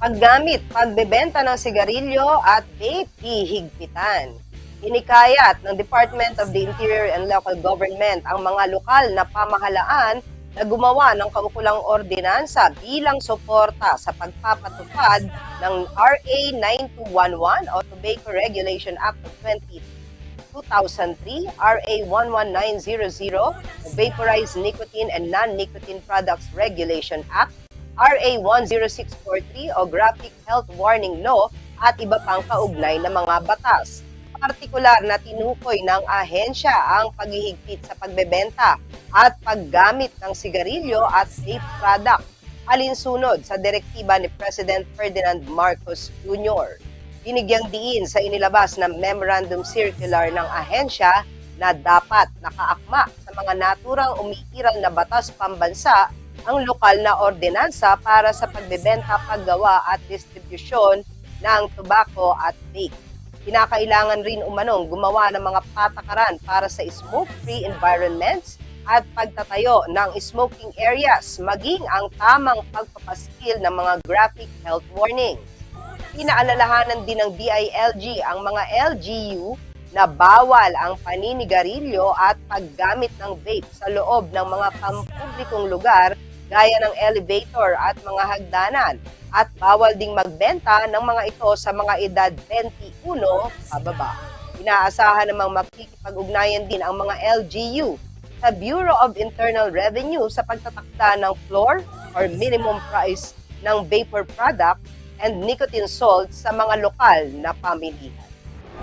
Paggamit, pagbebenta ng sigarilyo at vape hihigpitan. Inikayat ng Department of the Interior and Local Government ang mga lokal na pamahalaan na gumawa ng kaukulang ordinansa bilang suporta sa pagpapatupad ng RA 9211 o Tobacco Regulation Act of 2003, RA 11900, o Vaporized Nicotine and Non-Nicotine Products Regulation Act, RA 10643 o Graphic Health Warning Law at iba pang kaugnay na mga batas. Partikular na tinukoy ng ahensya ang paghihigpit sa pagbebenta at paggamit ng sigarilyo at vape product alinsunod sa direktiba ni President Ferdinand Marcos Jr. Binigyang diin sa inilabas na memorandum circular ng ahensya na dapat nakaakma sa mga naturang umiiral na batas pambansa ang lokal na ordinansa para sa pagbebenta, paggawa at distribusyon ng tobacco at vape. Kinakailangan rin umanong gumawa ng mga patakaran para sa smoke-free environments at pagtatayo ng smoking areas, maging ang tamang pagpapaskil ng mga graphic health warnings. Pinaalalahanan din ng DILG ang mga LGU na bawal ang paninigarilyo at paggamit ng vape sa loob ng mga pampublikong lugar gaya ng elevator at mga hagdanan, at bawal ding magbenta ng mga ito sa mga edad 21 pababa. Inaasahan namang makikipag-ugnayan din ang mga LGU sa Bureau of Internal Revenue sa pagtatakda ng floor or minimum price ng vapor product and nicotine salts sa mga lokal na pamilihan.